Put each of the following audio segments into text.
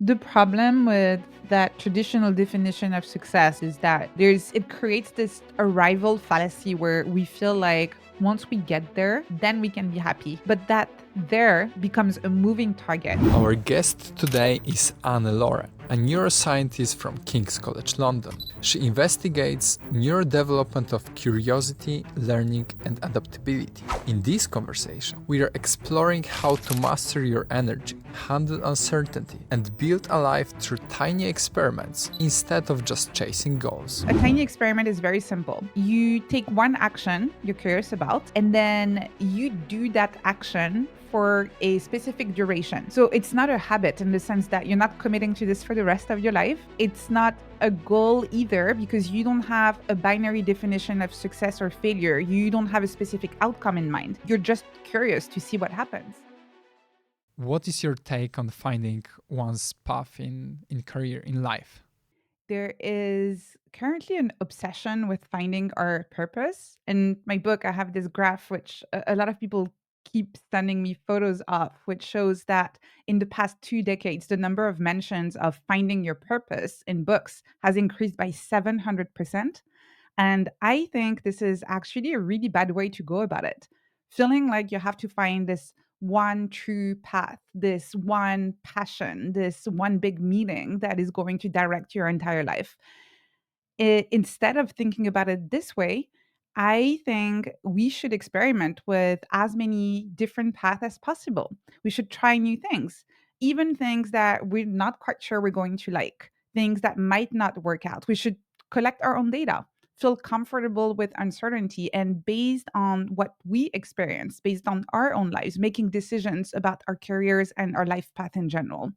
The problem with that traditional definition of success is that it creates this arrival fallacy where we feel like once we get there, then we can be happy. But that there becomes a moving target. Our guest today is Anne-Laure, a neuroscientist from King's College London. She investigates neurodevelopment of curiosity, learning, and adaptability. In this conversation, we are exploring how to master your energy, handle uncertainty, and build a life through tiny experiments instead of just chasing goals. A tiny experiment is very simple. You take one action you're curious about, and then you do that action for a specific duration. So it's not a habit in the sense that you're not committing to this for the rest of your life. It's not a goal either because you don't have a binary definition of success or failure. You don't have a specific outcome in mind. You're just curious to see what happens. What is your take on finding one's path in career, in life? There is currently an obsession with finding our purpose. In my book, I have this graph, which a lot of people keep sending me photos of, which shows that in the past 2 decades, the number of mentions of finding your purpose in books has increased by 700%. And I think this is actually a really bad way to go about it. Feeling like you have to find this one true path, this one passion, this one big meaning that is going to direct your entire life. Instead of thinking about it this way, I think we should experiment with as many different paths as possible. We should try new things, even things that we're not quite sure we're going to like, things that might not work out. We should collect our own data, feel comfortable with uncertainty, and based on what we experience, based on our own lives, making decisions about our careers and our life path in general.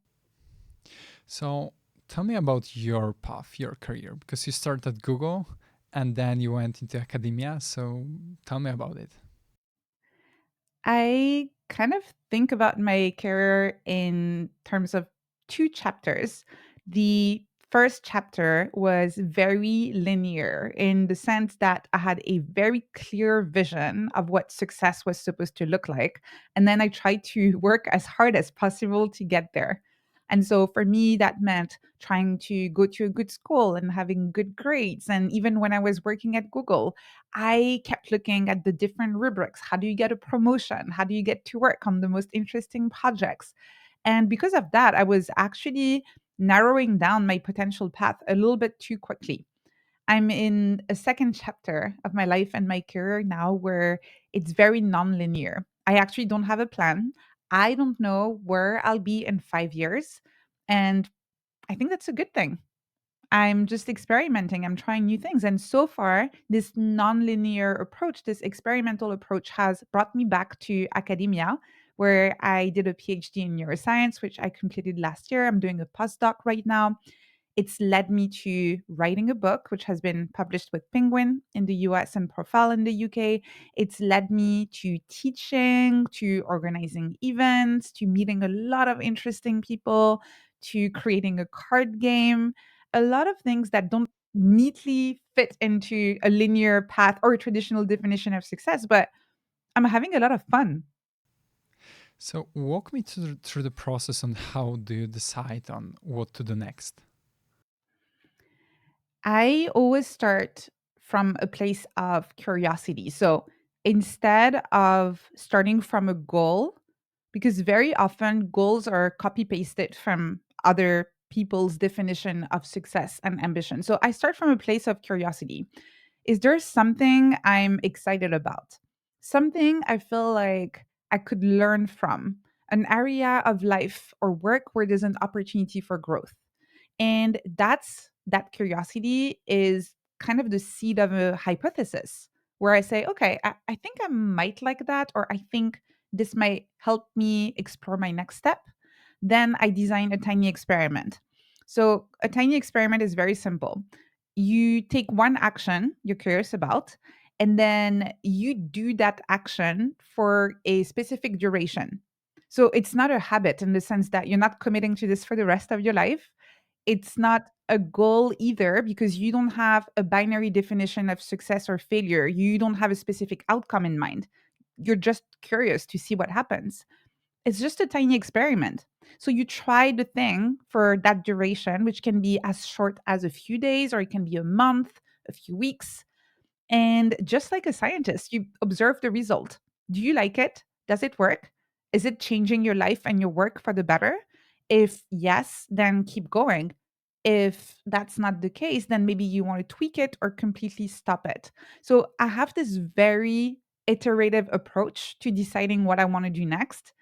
So tell me about your path, your career, because you started at Google and then you went into academia. So tell me about it. I kind of think about my career in terms of two chapters. The first chapter was very linear in the sense that I had a very clear vision of what success was supposed to look like. And then I tried to work as hard as possible to get there. And so for me, that meant trying to go to a good school and having good grades. And even when I was working at Google, I kept looking at the different rubrics. How do you get a promotion? How do you get to work on the most interesting projects? And because of that, I was actually narrowing down my potential path a little bit too quickly. I'm in a second chapter of my life and my career now where it's very non-linear. I actually don't have a plan. I don't know where I'll be in 5 years. And I think that's a good thing. I'm just experimenting. I'm trying new things. And so far, this nonlinear approach, this experimental approach, has brought me back to academia, where I did a PhD in neuroscience, which I completed last year. I'm doing a postdoc right now. It's led me to writing a book, which has been published with Penguin in the US and Profile in the UK. It's led me to teaching, to organizing events, to meeting a lot of interesting people, to creating a card game, a lot of things that don't neatly fit into a linear path or a traditional definition of success, but I'm having a lot of fun. So walk me through the process on how do you decide on what to do next? I always start from a place of curiosity. So instead of starting from a goal, because very often goals are copy pasted from other people's definition of success and ambition. So I start from a place of curiosity. Is there something I'm excited about? Something I feel like I could learn from? An area of life or work where there's an opportunity for growth? And that curiosity is kind of the seed of a hypothesis where I say, okay, I think I might like that, or I think this might help me explore my next step. Then I design a tiny experiment. So a tiny experiment is very simple. You take one action you're curious about, and then you do that action for a specific duration. So it's not a habit in the sense that you're not committing to this for the rest of your life. It's not a goal either because you don't have a binary definition of success or failure. You don't have a specific outcome in mind. You're just curious to see what happens. It's just a tiny experiment. So you try the thing for that duration, which can be as short as a few days, or it can be a month, a few weeks. And just like a scientist, you observe the result. Do you like it? Does it work? Is it changing your life and your work for the better? If yes, then keep going. If that's not the case, then maybe you want to tweak it or completely stop it. So I have this very iterative approach to deciding what I want to do next.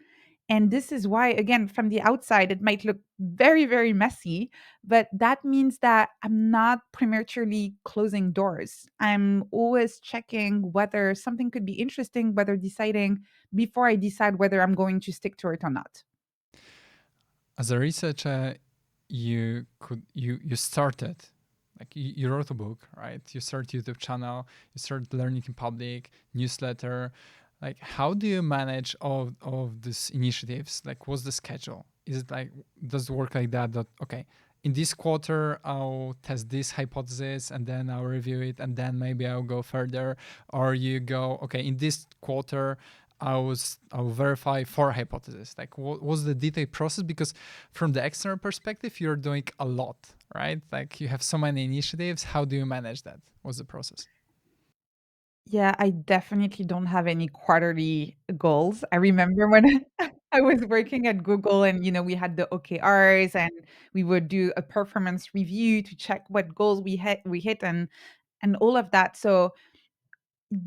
And this is why, again, from the outside, it might look very, very messy, but that means that I'm not prematurely closing doors. I'm always checking whether something could be interesting, whether deciding before I decide whether I'm going to stick to it or not. As a researcher, you started, like you wrote a book, right? You started YouTube channel, you started learning in public, newsletter. Like, how do you manage all of these initiatives? Like, what's the schedule? Is it like, does it work like that? That okay, in this quarter I'll test this hypothesis and then I'll review it and then maybe I'll go further, or you go okay, in this quarter I'll verify 4 hypotheses. Like, what was the detailed process? Because from the external perspective, you're doing a lot, right? Like, you have so many initiatives. How do you manage that? What's the process? Yeah, I definitely don't have any quarterly goals. I remember when I was working at Google and we had the OKRs and we would do a performance review to check what goals we hit and all of that. So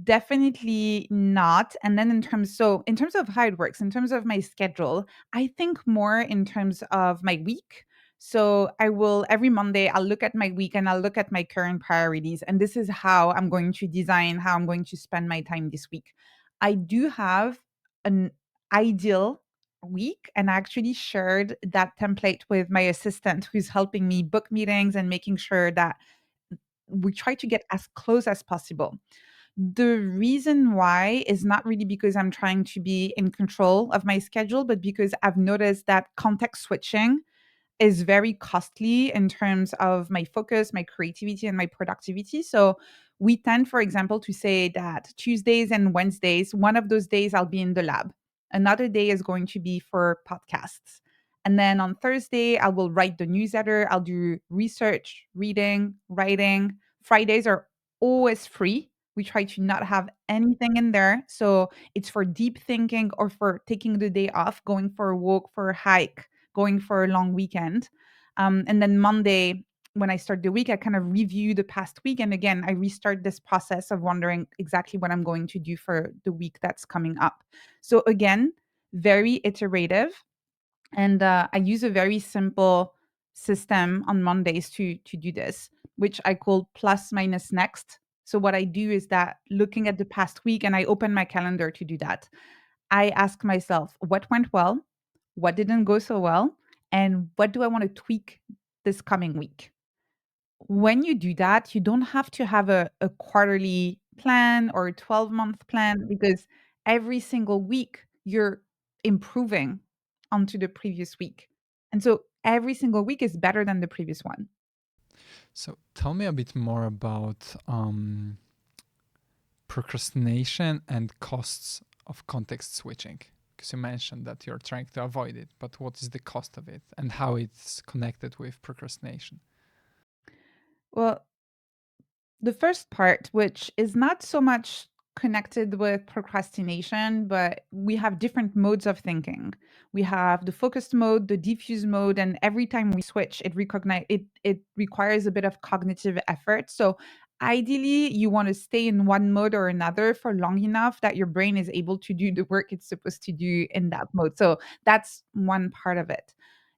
definitely not. And then in terms of how it works, in terms of my schedule, I think more in terms of my week. So I will every Monday I'll look at my week and I'll look at my current priorities and this is how I'm going to design how I'm going to spend my time this week. I do have an ideal week and I actually shared that template with my assistant who's helping me book meetings and making sure that we try to get as close as possible. The reason why is not really because I'm trying to be in control of my schedule, but because I've noticed that context switching is very costly in terms of my focus, my creativity, and my productivity. So we tend, for example, to say that Tuesdays and Wednesdays, one of those days I'll be in the lab. Another day is going to be for podcasts. And then on Thursday, I will write the newsletter. I'll do research, reading, writing. Fridays are always free. We try to not have anything in there. So it's for deep thinking or for taking the day off, going for a walk, for a hike, going for a long weekend. And then Monday, when I start the week, I kind of review the past week. And again, I restart this process of wondering exactly what I'm going to do for the week that's coming up. So again, very iterative. And I use a very simple system on Mondays to do this, which I call plus minus next. So what I do is that looking at the past week, and I open my calendar to do that. I ask myself, what went well? What didn't go so well? And what do I want to tweak this coming week? When you do that, you don't have to have a quarterly plan or a 12-month plan because every single week you're improving onto the previous week. And so every single week is better than the previous one. So tell me a bit more about procrastination and costs of context switching. Because you mentioned that you're trying to avoid it, but what is the cost of it and how it's connected with procrastination? Well, the first part, which is not so much connected with procrastination, but we have different modes of thinking. We have the focused mode, the diffuse mode, and every time we switch, it requires a bit of cognitive effort. So ideally, you want to stay in one mode or another for long enough that your brain is able to do the work it's supposed to do in that mode. So that's one part of it.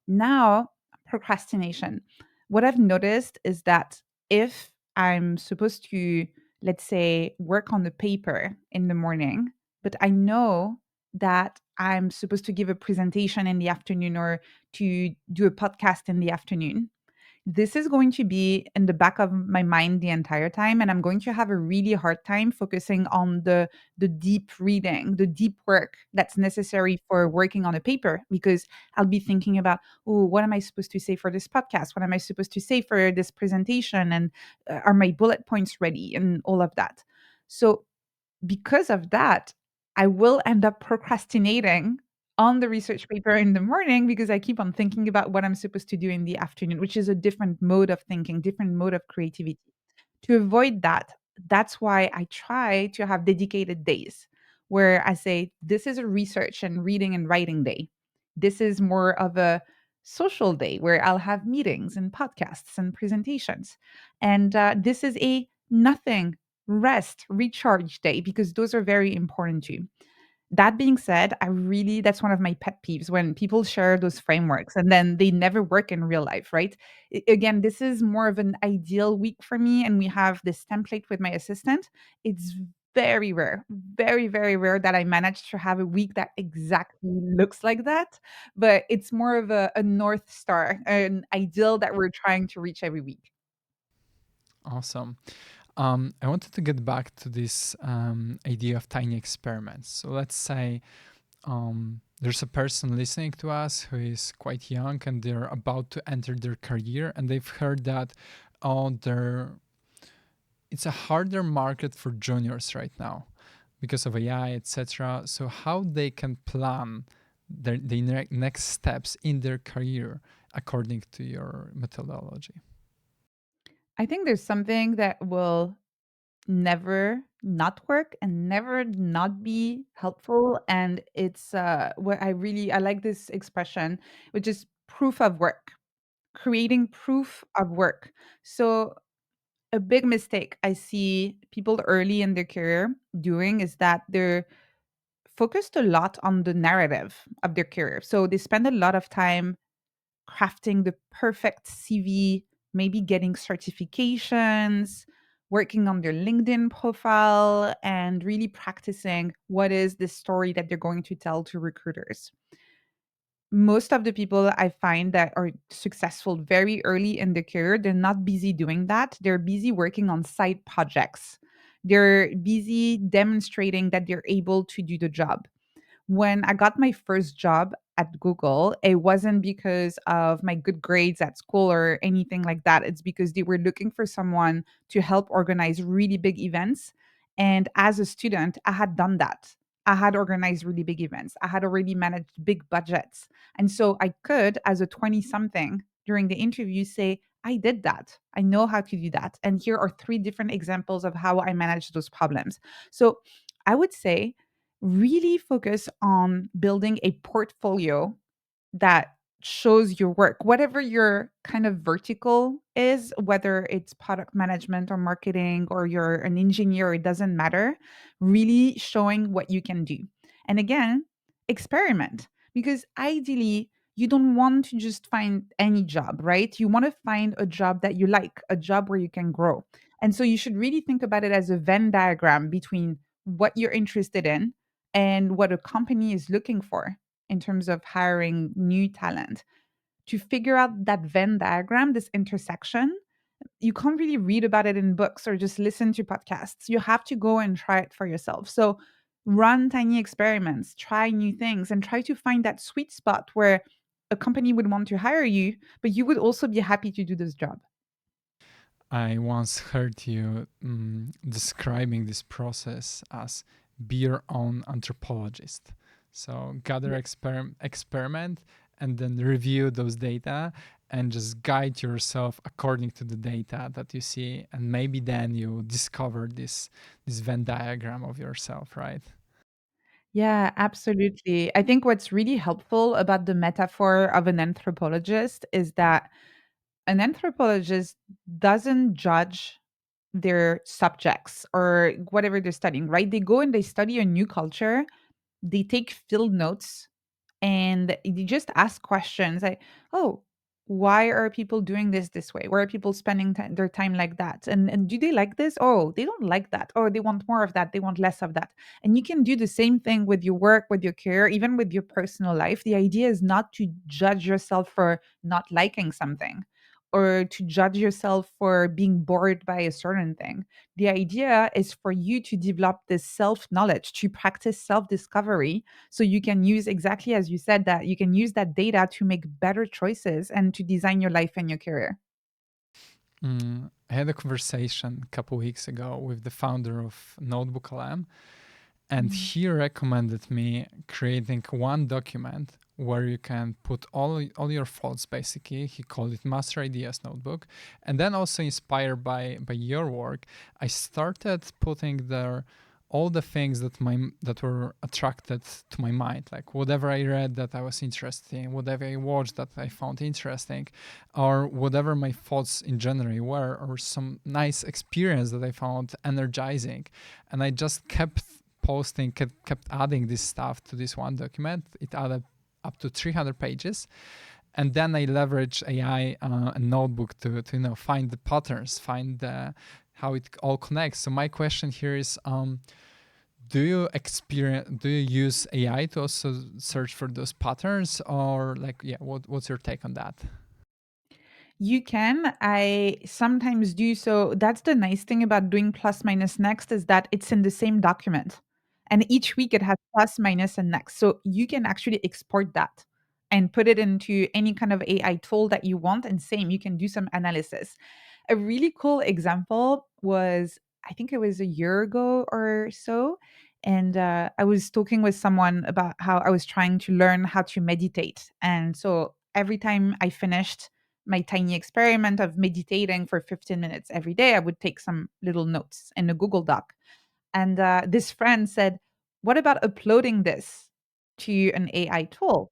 Now, procrastination. What I've noticed is that if I'm supposed to, let's say, work on the paper in the morning, but I know that I'm supposed to give a presentation in the afternoon or to do a podcast in the afternoon. This is going to be in the back of my mind the entire time, and I'm going to have a really hard time focusing on the deep reading, the deep work that's necessary for working on a paper because I'll be thinking about, oh, what am I supposed to say for this podcast? What am I supposed to say for this presentation? And are my bullet points ready? And all of that. So because of that, I will end up procrastinating on the research paper in the morning because I keep on thinking about what I'm supposed to do in the afternoon, which is a different mode of thinking, different mode of creativity. To avoid that, that's why I try to have dedicated days where I say, this is a research and reading and writing day. This is more of a social day where I'll have meetings and podcasts and presentations. And this is a nothing, rest, recharge day because those are very important too. That being said, that's one of my pet peeves when people share those frameworks and then they never work in real life, right? Again, this is more of an ideal week for me, and we have this template with my assistant. It's very rare, very, very rare that I manage to have a week that exactly looks like that. But it's more of a North Star, an ideal that we're trying to reach every week. Awesome. I wanted to get back to this idea of tiny experiments. So let's say there's a person listening to us who is quite young and they're about to enter their career, and they've heard that it's a harder market for juniors right now because of AI, etc. So how they can plan the next steps in their career according to your methodology? I think there's something that will never not work and never not be helpful, and it's what I like this expression, which is proof of work, creating proof of work. So a big mistake I see people early in their career doing is that they're focused a lot on the narrative of their career. So they spend a lot of time crafting the perfect CV, maybe getting certifications, working on their LinkedIn profile, and really practicing what is the story that they're going to tell to recruiters. Most of the people I find that are successful very early in their career, they're not busy doing that. They're busy working on side projects. They're busy demonstrating that they're able to do the job. When I got my first job at Google, it wasn't because of my good grades at school or anything like that. It's because they were looking for someone to help organize really big events. And as a student, I had done that. I had organized really big events. I had already managed big budgets. And so I could, as a 20 something, during the interview, say, I did that. I know how to do that. And here are three different examples of how I managed those problems. So I would say, really focus on building a portfolio that shows your work, whatever your kind of vertical is, whether it's product management or marketing or you're an engineer, it doesn't matter. Really showing what you can do. And again, experiment because ideally, you don't want to just find any job, right? You want to find a job that you like, a job where you can grow. And so you should really think about it as a Venn diagram between what you're interested in and what a company is looking for in terms of hiring new talent. To figure out that Venn diagram, this intersection, you can't really read about it in books or just listen to podcasts. You have to go and try it for yourself. So run tiny experiments, try new things, and try to find that sweet spot where a company would want to hire you, but you would also be happy to do this job. I once heard you describing this process as be your own anthropologist. So gather experiment and then review those data and just guide yourself according to the data that you see, and maybe then you discover this Venn diagram of yourself, right? Yeah, absolutely. I think what's really helpful about the metaphor of an anthropologist is that an anthropologist doesn't judge their subjects or whatever they're studying, right? They go and they study a new culture, they take field notes, and you just ask questions like, oh, why are people doing this way? Why are people spending their time like that? And do they like this? Oh, they don't like that. Oh, they want more of that. They want less of that. And you can do the same thing with your work, with your career, even with your personal life. The idea is not to judge yourself for not liking something or to judge yourself for being bored by a certain thing. The idea is for you to develop this self knowledge, to practice self discovery, so you can use, exactly as you said, that you can use that data to make better choices and to design your life and your career. I had a conversation a couple weeks ago with the founder of Notebook LM, And Mhm. he recommended me creating one document where you can put all your thoughts. Basically, he called it Master Ideas Notebook. And then, also inspired by your work, I started putting there all the things that were attracted to my mind, like whatever I read that I was interested in, whatever I watched that I found interesting, or whatever my thoughts in general were, or some nice experience that I found energizing. And I just kept posting, kept adding this stuff to this one document. It added up to 300 pages. And then I leverage AI, a notebook to find the patterns, find how it all connects. So my question here is, do you use AI to also search for those patterns, or like, yeah, what's your take on that? You can. I sometimes do. So that's the nice thing about doing plus minus next is that it's in the same document. And each week it has plus, minus, and next. So you can actually export that and put it into any kind of AI tool that you want. And same, you can do some analysis. A really cool example was, I think it was a year ago or so. And I was talking with someone about how I was trying to learn how to meditate. And so every time I finished my tiny experiment of meditating for 15 minutes every day, I would take some little notes in a Google Doc. And this friend said, "What about uploading this to an AI tool?"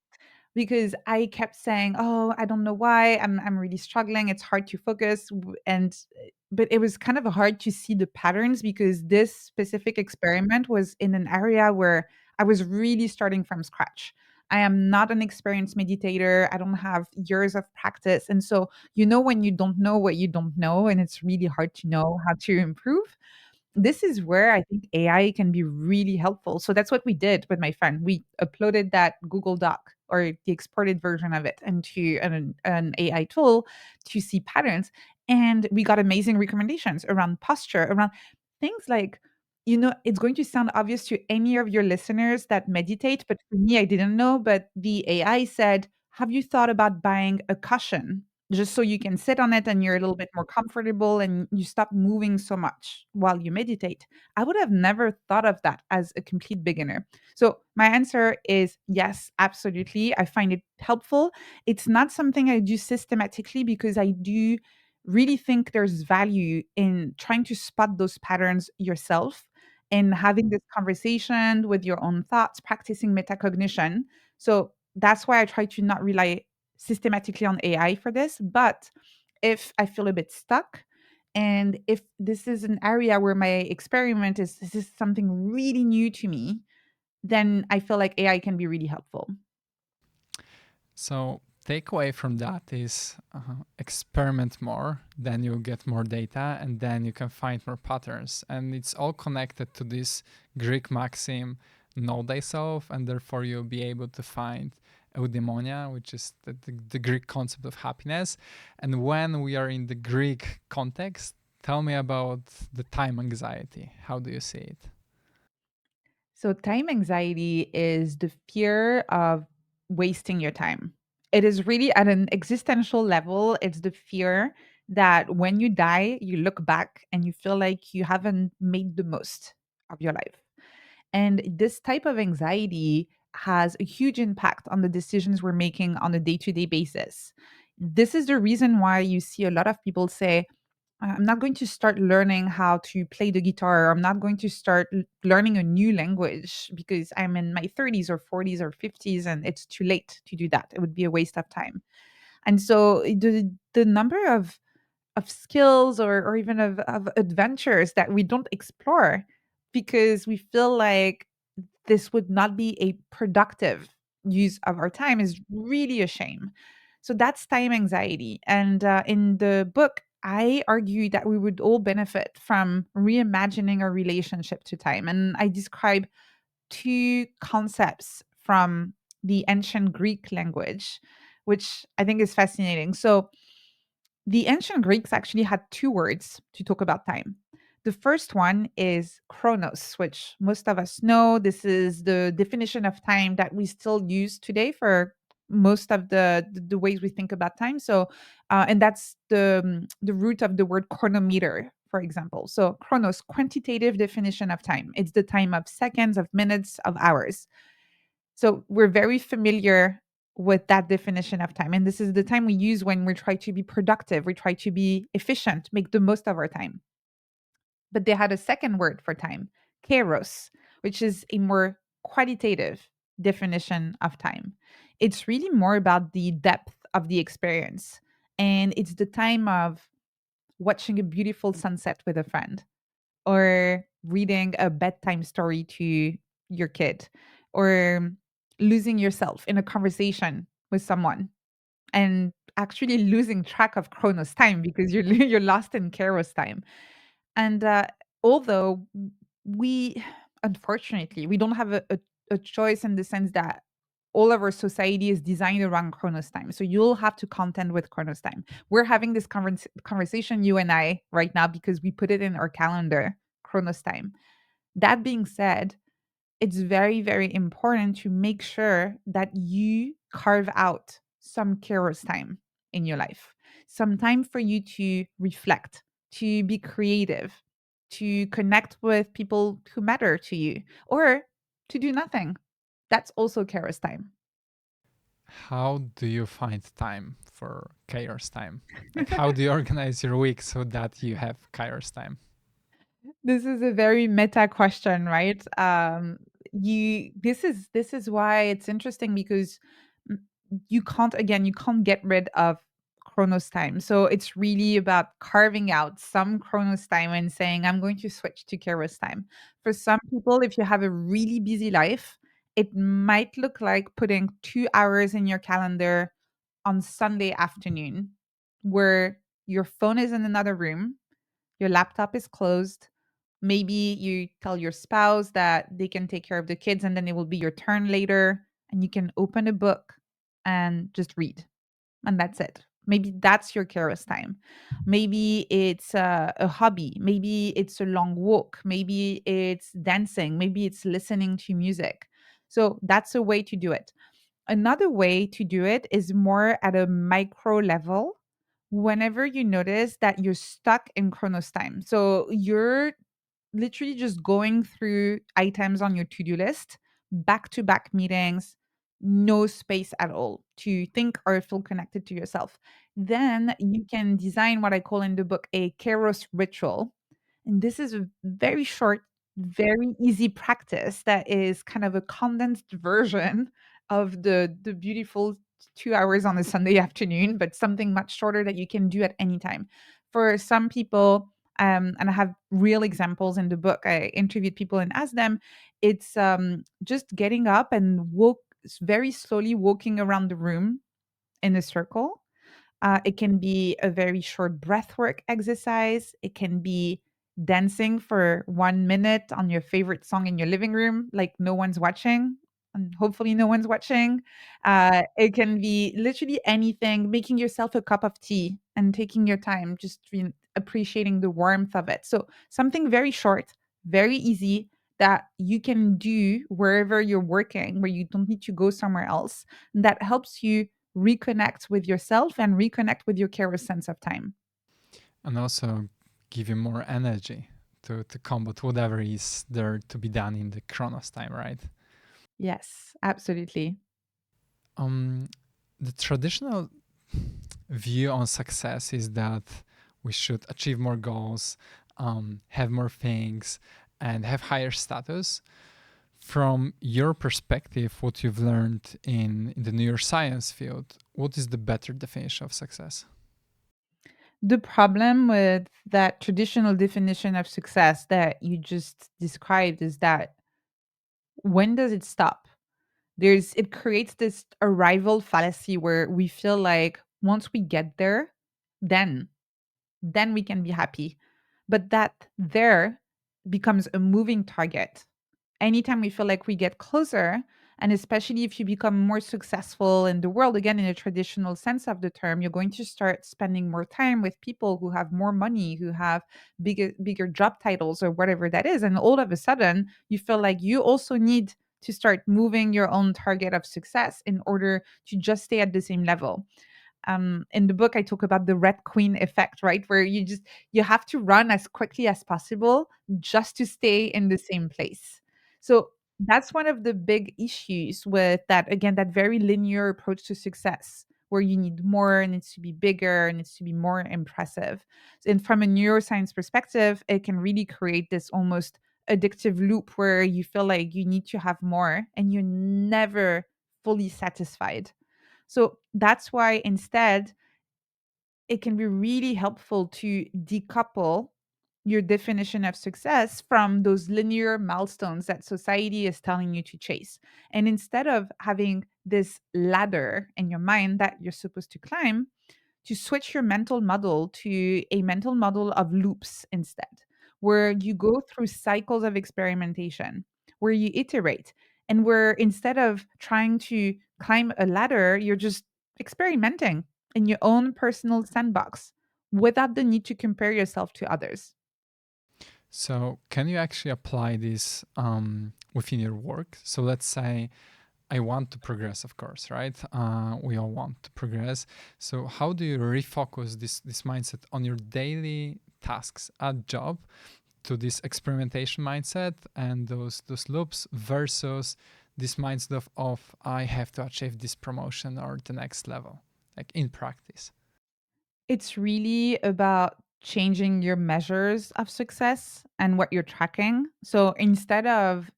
Because I kept saying, "Oh, I don't know why. I'm really struggling. It's hard to focus." But it was kind of hard to see the patterns because this specific experiment was in an area where I was really starting from scratch. I am not an experienced meditator. I don't have years of practice. And so, when you don't know what you don't know, and it's really hard to know how to improve, this is where I think AI can be really helpful. So that's what we did with my friend. We uploaded that Google Doc or the exported version of it into an AI tool to see patterns. And we got amazing recommendations around posture, around things like, it's going to sound obvious to any of your listeners that meditate, but for me, I didn't know. But the AI said, "Have you thought about buying a cushion just so you can sit on it and you're a little bit more comfortable and you stop moving so much while you meditate?" I would have never thought of that as a complete beginner. So, my answer is yes, absolutely. I find it helpful. It's not something I do systematically because I do really think there's value in trying to spot those patterns yourself and having this conversation with your own thoughts, practicing metacognition. So, that's why I try to not rely systematically on AI for this. But if I feel a bit stuck, and if this is an area where my experiment is this is something really new to me, then I feel like AI can be really helpful. So takeaway from that is, experiment more, then you'll get more data, and then you can find more patterns. And it's all connected to this Greek maxim, know thyself, and therefore you'll be able to find eudaimonia, which is the Greek concept of happiness. And when we are in the Greek context, tell me about the time anxiety. How do you see it? So, time anxiety is the fear of wasting your time. It is really at an existential level, it's the fear that when you die, you look back and you feel like you haven't made the most of your life. And this type of anxiety has a huge impact on the decisions we're making on a day to day basis. This is the reason why you see a lot of people say, "I'm not going to start learning how to play the guitar. Or I'm not going to start learning a new language because I'm in my 30s or 40s or 50s and it's too late to do that. It would be a waste of time." And so the number of skills or even of adventures that we don't explore because we feel like this would not be a productive use of our time is really a shame. So that's time anxiety. And in the book, I argue that we would all benefit from reimagining our relationship to time. And I describe two concepts from the ancient Greek language, which I think is fascinating. So the ancient Greeks actually had two words to talk about time. The first one is chronos, which most of us know. This is the definition of time that we still use today for most of the ways we think about time. So, and that's the root of the word chronometer for example. So, chronos, quantitative definition of time. It's the time of seconds, of minutes, of hours. So, we're very familiar with that definition of time. And this is the time we use when we try to be productive, we try to be efficient, make the most of our time. But they had a second word for time, Kairos, which is a more qualitative definition of time. It's really more about the depth of the experience. And it's the time of watching a beautiful sunset with a friend, or reading a bedtime story to your kid, or losing yourself in a conversation with someone and actually losing track of Chronos time because you're lost in Kairos time. And although we, unfortunately, we don't have a choice in the sense that all of our society is designed around Chronos time. So you'll have to contend with Chronos time. We're having this conversation, you and I, right now because we put it in our calendar, Chronos time. That being said, it's very, very important to make sure that you carve out some Kairos time in your life, some time for you to reflect, to be creative, to connect with people who matter to you, or to do nothing. That's also Kairos time. How do you find time for Kairos time? Like, how do you organize your week so that you have Kairos time? This is a very meta question, right? You this is why it's interesting because mm, you can't get rid of Chronos time. So it's really about carving out some Chronos time and saying I'm going to switch to Kairos time. For some people, if you have a really busy life, it might look like putting 2 hours in your calendar on Sunday afternoon, where your phone is in another room, your laptop is closed. Maybe you tell your spouse that they can take care of the kids and then it will be your turn later and you can open a book and just read. And that's it. Maybe that's your Kairos time. Maybe it's a hobby. Maybe it's a long walk. Maybe it's dancing. Maybe it's listening to music. So that's a way to do it. Another way to do it is more at a micro level. Whenever you notice that you're stuck in Chronos time. So you're literally just going through items on your to-do list, back-to-back meetings, no space at all to think or feel connected to yourself. Then you can design what I call in the book a Kairos ritual. And this is a very short, very easy practice that is kind of a condensed version of the beautiful 2 hours on a Sunday afternoon, but something much shorter that you can do at any time. For some people, and I have real examples in the book. I interviewed people and asked them. It's just getting up and very slowly walking around the room in a circle. It can be a very short breathwork exercise. It can be dancing for 1 minute on your favorite song in your living room, like no one's watching. And hopefully, no one's watching. It can be literally anything, making yourself a cup of tea and taking your time, just appreciating the warmth of it. So, something very short, very easy that you can do wherever you're working, where you don't need to go somewhere else. That helps you reconnect with yourself and reconnect with your Kairos sense of time. And also give you more energy to combat whatever is there to be done in the Chronos time, right? Yes, absolutely. Um, the traditional view on success is that we should achieve more goals, have more things, and have higher status. From your perspective, what you've learned in the neuroscience field, what is the better definition of success? The problem with that traditional definition of success that you just described is that when does it stop? It creates this arrival fallacy where we feel like once we get there, then then we can be happy. But that there becomes a moving target. Anytime we feel like we get closer, and especially if you become more successful in the world, again, in a traditional sense of the term, you're going to start spending more time with people who have more money, who have bigger job titles or whatever that is. And all of a sudden, you feel like you also need to start moving your own target of success in order to just stay at the same level. In the book, I talk about the Red Queen effect, right? Where you have to run as quickly as possible just to stay in the same place. So that's one of the big issues with that, again, that very linear approach to success, where you need more, it needs to be bigger, it needs to be more impressive. And from a neuroscience perspective, it can really create this almost addictive loop where you feel like you need to have more and you're never fully satisfied. So that's why instead, it can be really helpful to decouple your definition of success from those linear milestones that society is telling you to chase. And instead of having this ladder in your mind that you're supposed to climb, to switch your mental model to a mental model of loops instead, where you go through cycles of experimentation, where you iterate, and where instead of trying to climb a ladder, you're just experimenting in your own personal sandbox without the need to compare yourself to others. So, can you actually apply this within your work? So, let's say I want to progress, of course, right? We all want to progress. So, how do you refocus this mindset on your daily tasks at job to this experimentation mindset and those loops versus this mindset of I have to achieve this promotion or the next level, like in practice? It's really about changing your measures of success and what you're tracking. So instead of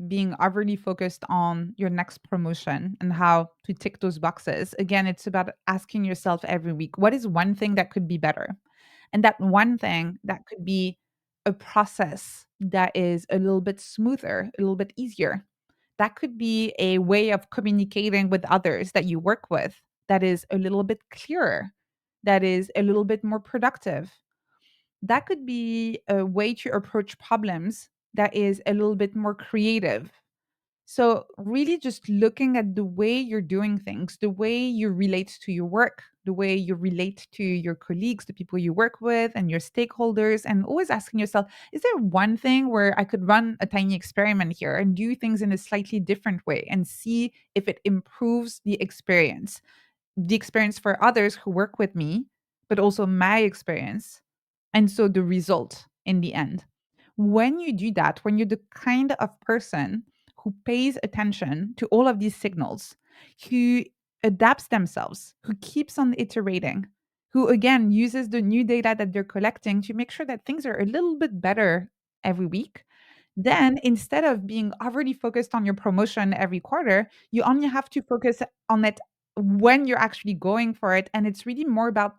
being overly focused on your next promotion and how to tick those boxes, again, it's about asking yourself every week, what is one thing that could be better? And that one thing that could be a process that is a little bit smoother, a little bit easier. That could be a way of communicating with others that you work with that is a little bit clearer, that is a little bit more productive. That could be a way to approach problems that is a little bit more creative. So, really, just looking at the way you're doing things, the way you relate to your work, the way you relate to your colleagues, the people you work with, and your stakeholders, and always asking yourself, is there one thing where I could run a tiny experiment here and do things in a slightly different way and see if it improves the experience for others who work with me, but also my experience. And so the result in the end. When you do that, when you're the kind of person who pays attention to all of these signals, who adapts themselves, who keeps on iterating, who again uses the new data that they're collecting to make sure that things are a little bit better every week, then instead of being overly focused on your promotion every quarter, you only have to focus on it when you're actually going for it. And it's really more about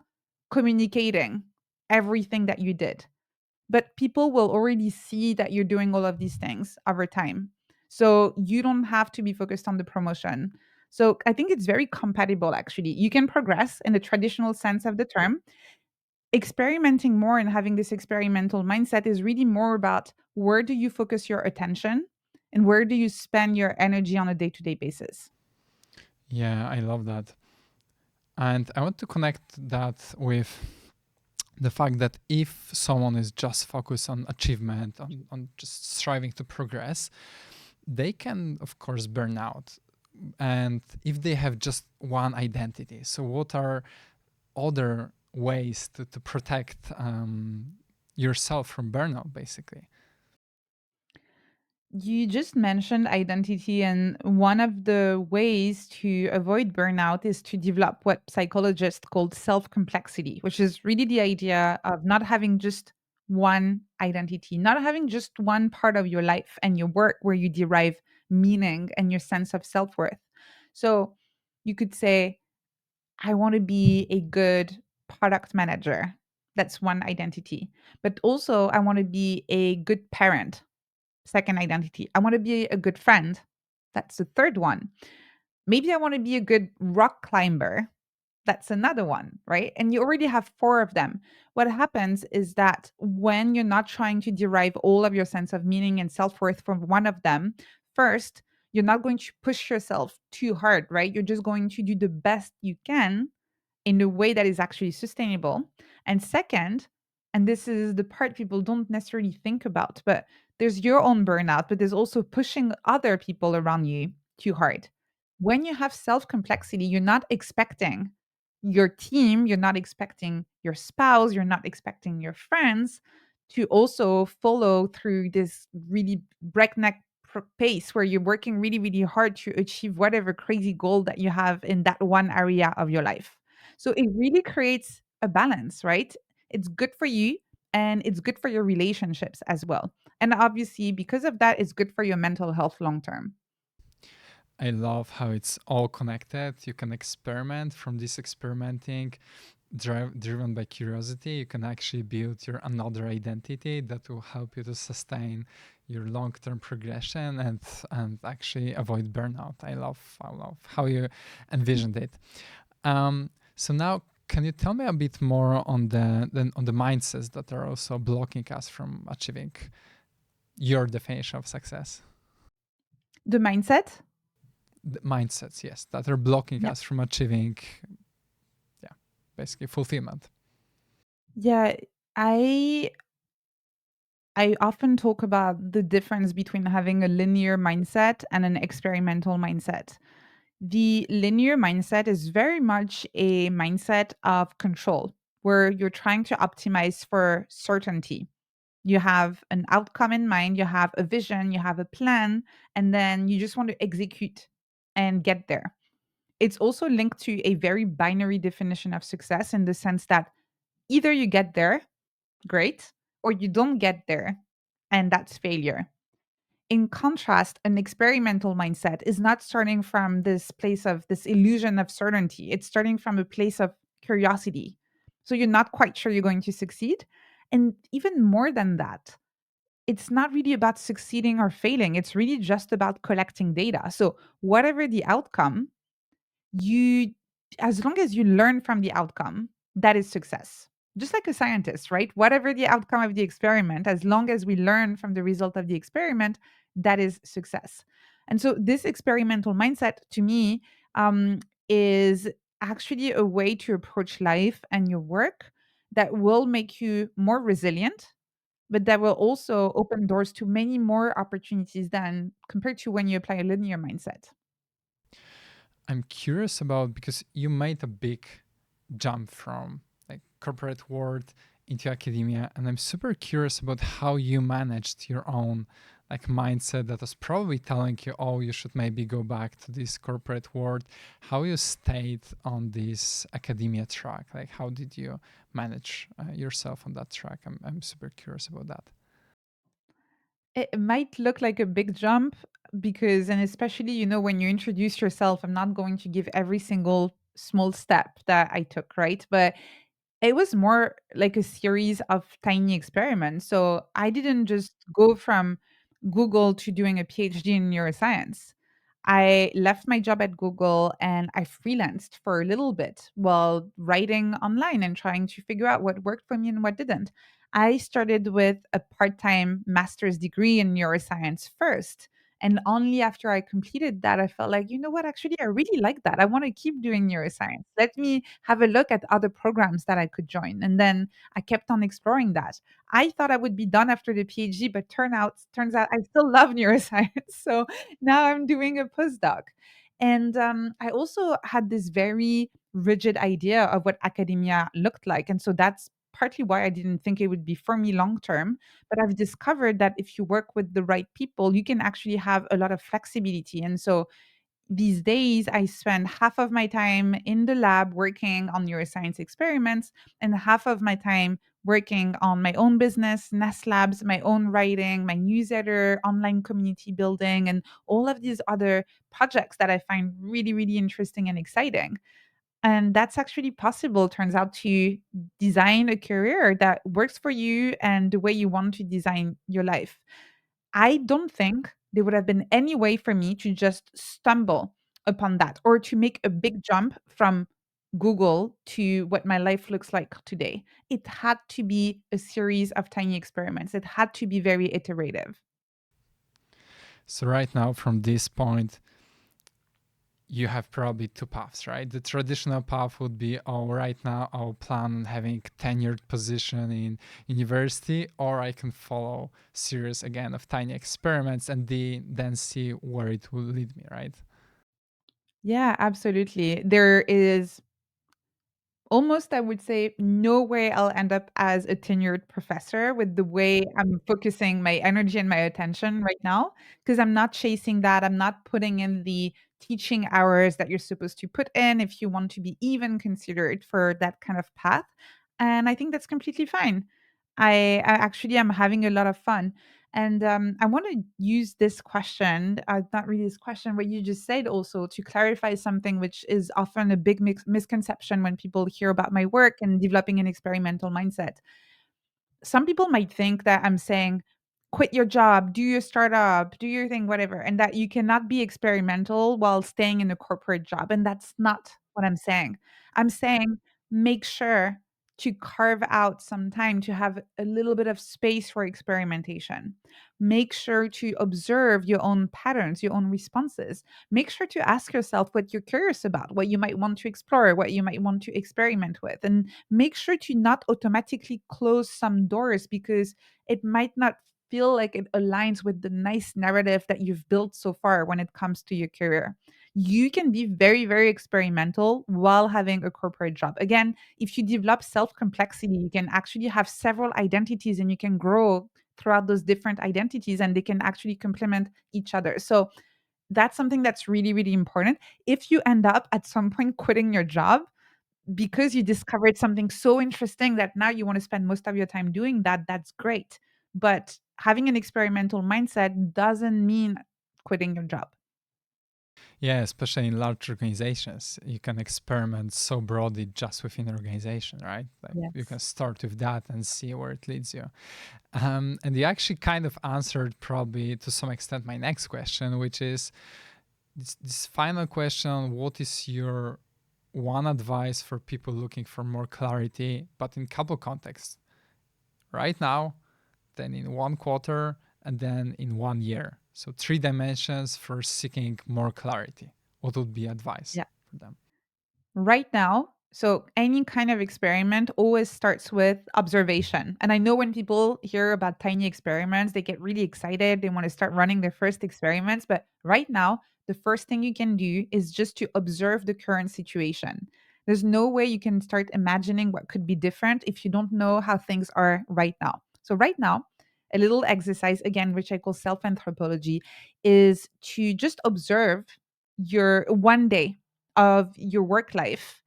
communicating everything that you did. But people will already see that you're doing all of these things over time. So you don't have to be focused on the promotion. So I think it's very compatible actually. You can progress in the traditional sense of the term. Experimenting more and having this experimental mindset is really more about where do you focus your attention and where do you spend your energy on a day-to-day basis. Yeah, I love that. And I want to connect that with the fact that if someone is just focused on achievement, on just striving to progress, they can, of course, burn out. And if they have just one identity, so what are other ways to protect yourself from burnout, basically? You just mentioned identity, and one of the ways to avoid burnout is to develop what psychologists call self complexity, which is really the idea of not having just one identity, not having just one part of your life and your work where you derive meaning and your sense of self worth. So you could say, I want to be a good product manager. That's one identity. But also, I want to be a good parent. Second identity. I want to be a good friend. That's the third one. Maybe I want to be a good rock climber. That's another one, right? And you already have four of them. What happens is that when you're not trying to derive all of your sense of meaning and self worth from one of them, first, you're not going to push yourself too hard, right? You're just going to do the best you can in a way that is actually sustainable. And second, and this is the part people don't necessarily think about, but there's your own burnout, but there's also pushing other people around you too hard. When you have self complexity, you're not expecting your team, you're not expecting your spouse, you're not expecting your friends to also follow through this really breakneck pace where you're working really, really hard to achieve whatever crazy goal that you have in that one area of your life. So it really creates a balance, right? It's good for you and it's good for your relationships as well. And obviously, because of that, it's good for your mental health long term. I love how it's all connected. You can experiment from this experimenting, driven by curiosity. You can actually build your another identity that will help you to sustain your long-term progression and actually avoid burnout. I love how you envisioned it. So now, can you tell me a bit more on the mindsets that are also blocking us from achieving your definition of success? The mindset. The mindsets, yes, that are blocking Yeah. us from achieving, yeah, basically fulfillment. Yeah. I I often talk about the difference between having a linear mindset and an experimental mindset. The linear mindset is very much a mindset of control, where you're trying to optimize for certainty. You have an outcome in mind, you have a vision, you have a plan, and then you just want to execute and get there. It's also linked to a very binary definition of success in the sense that either you get there, great, or you don't get there, and that's failure. In contrast, an experimental mindset is not starting from this place of this illusion of certainty. It's starting from a place of curiosity. So you're not quite sure you're going to succeed. And even more than that, it's not really about succeeding or failing. It's really just about collecting data. So, whatever the outcome, you as long as you learn from the outcome, that is success. Just like a scientist, right? Whatever the outcome of the experiment, as long as we learn from the result of the experiment, that is success. And so this experimental mindset to me is actually a way to approach life and your work that will make you more resilient, but that will also open doors to many more opportunities than compared to when you apply a linear mindset. I'm curious about, because you made a big jump from like corporate world into academia, and I'm super curious about how you managed your own like mindset that was probably telling you, oh, you should maybe go back to this corporate world. How you stayed on this academia track? Like, how did you manage yourself on that track? I'm super curious about that. It might look like a big jump because, and especially, when you introduce yourself, I'm not going to give every single small step that I took, right? But it was more like a series of tiny experiments. So I didn't just go from Google to doing a PhD in neuroscience. I left my job at Google and I freelanced for a little bit while writing online and trying to figure out what worked for me and what didn't. I started with a part time master's degree in neuroscience first. And only after I completed that, I felt like, you know what, actually, I really like that. I want to keep doing neuroscience. Let me have a look at other programs that I could join. And then I kept on exploring that. I thought I would be done after the PhD, but turns out I still love neuroscience. So now I'm doing a postdoc. And I also had this very rigid idea of what academia looked like. And so that's partly why I didn't think it would be for me long term. But I've discovered that if you work with the right people, you can actually have a lot of flexibility. And so these days, I spend half of my time in the lab working on neuroscience experiments and half of my time working on my own business, Nest Labs, my own writing, my newsletter, online community building, and all of these other projects that I find really, really interesting and exciting. And that's actually possible, turns out, to design a career that works for you and the way you want to design your life. I don't think there would have been any way for me to just stumble upon that or to make a big jump from Google to what my life looks like today. It had to be a series of tiny experiments. It had to be very iterative. So right now, from this point, you have probably two paths, right? The traditional path would be, oh, right now I'll plan on having tenured position in university, or I can follow series again of tiny experiments and then see where it will lead me, right? Yeah, absolutely. There is Almost, I would say, no way I'll end up as a tenured professor with the way I'm focusing my energy and my attention right now, because I'm not chasing that. I'm not putting in the teaching hours that you're supposed to put in if you want to be even considered for that kind of path. And I think that's completely fine. I actually am having a lot of fun. And I want to use this question, not really this question, what you just said also to clarify something which is often a big misconception when people hear about my work and developing an experimental mindset. Some people might think that I'm saying, quit your job, do your startup, do your thing, whatever, and that you cannot be experimental while staying in a corporate job. And that's not what I'm saying. I'm saying make sure to carve out some time to have a little bit of space for experimentation. Make sure to observe your own patterns, your own responses. Make sure to ask yourself what you're curious about, what you might want to explore, what you might want to experiment with. And make sure to not automatically close some doors because it might not feel like it aligns with the nice narrative that you've built so far when it comes to your career. You can be very, very experimental while having a corporate job. Again, if you develop self complexity, you can actually have several identities and you can grow throughout those different identities and they can actually complement each other. So that's something that's really, really important. If you end up at some point quitting your job, because you discovered something so interesting that now you want to spend most of your time doing that, that's great. But having an experimental mindset doesn't mean quitting your job. Yeah, especially in large organizations, you can experiment so broadly just within an organization, right? Like you can Yes. start with that and see where it leads you. And you actually kind of answered probably to some extent my next question, which is this final question: what is your one advice for people looking for more clarity, but in couple contexts? Right now, then in 1 quarter, and then in 1 year. So 3 dimensions for seeking more clarity. What would be advice Yeah. for them? Right now, so any kind of experiment always starts with observation. And I know when people hear about tiny experiments, they get really excited. They want to start running their first experiments. But right now, the first thing you can do is just to observe the current situation. There's no way you can start imagining what could be different if you don't know how things are right now. So, right now, a little exercise, again, which I call self anthropology, is to just observe your 1 day of your work life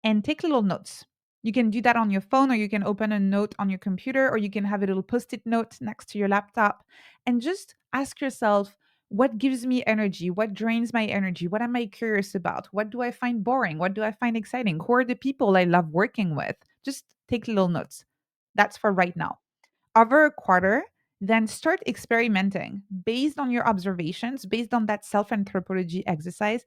and take little notes. You can do that on your phone, or you can open a note on your computer, or you can have a little post it note next to your laptop and just ask yourself, what gives me energy? What drains my energy? What am I curious about? What do I find boring? What do I find exciting? Who are the people I love working with? Just take little notes. That's for right now. Over a quarter, then start experimenting based on your observations, based on that self anthropology exercise.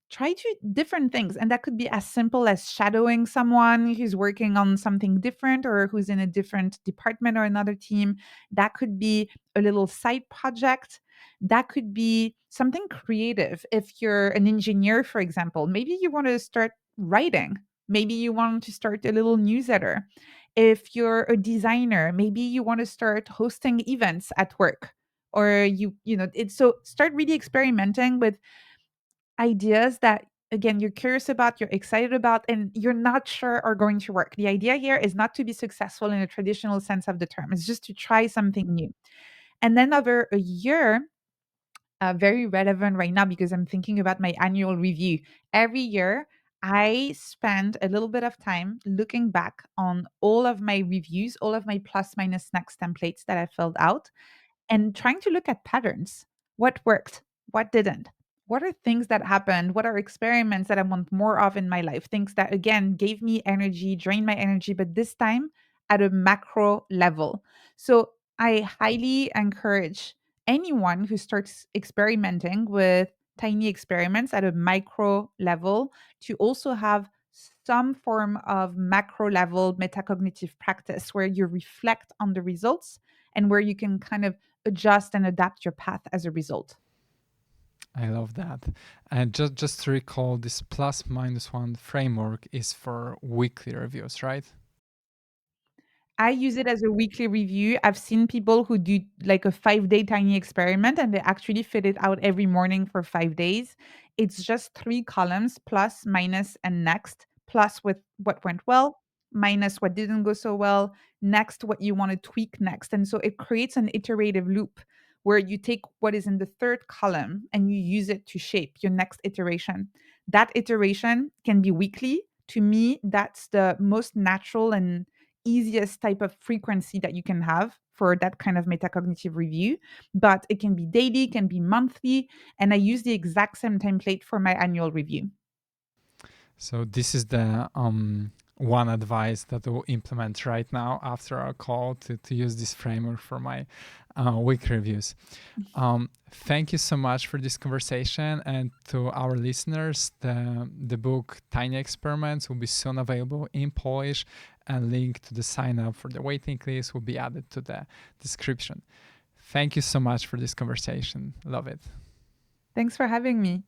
Try to different things. And that could be as simple as shadowing someone who's working on something different or who's in a different department or another team. That could be a little side project. That could be something creative. If you're an engineer, for example, maybe you want to start writing. Maybe you want to start a little newsletter. If you're a designer, maybe you want to start hosting events at work, or it's so start really experimenting with ideas that, again, you're curious about, you're excited about, and you're not sure are going to work. The idea here is not to be successful in a traditional sense of the term. It's just to try something new. And then over a year, very relevant right now because I'm thinking about my annual review. Every year, I spend a little bit of time looking back on all of my reviews, all of my plus minus next templates that I filled out, and trying to look at patterns. What worked? What didn't? What are things that happened? What are experiments that I want more of in my life? Things that, again, gave me energy, drained my energy, but this time at a macro level. So I highly encourage anyone who starts experimenting with tiny experiments at a micro level to also have some form of macro level metacognitive practice where you reflect on the results and where you can kind of adjust and adapt your path as a result. I love that. And just to recall, this plus minus one framework is for weekly reviews, right? I use it as a weekly review. I've seen people who do like a 5 day tiny experiment and they actually fit it out every morning for 5 days. It's just three columns plus, minus, and next. plus with what went well, minus what didn't go so well, next what you want to tweak next. And so it creates an iterative loop where you take what is in the third column and you use it to shape your next iteration. That iteration can be weekly. To me, that's the most natural and easiest type of frequency that you can have for that kind of metacognitive review. But it can be daily, can be monthly, and I use the exact same template for my annual review. So this is the one advice that I will implement right now after our call to use this framework for my week reviews. Thank you so much for this conversation, and to our listeners, the book Tiny Experiments will be soon available in Polish, and link to the sign up for the waiting list will be added to the description. Thank you so much for this conversation. Love it. Thanks for having me.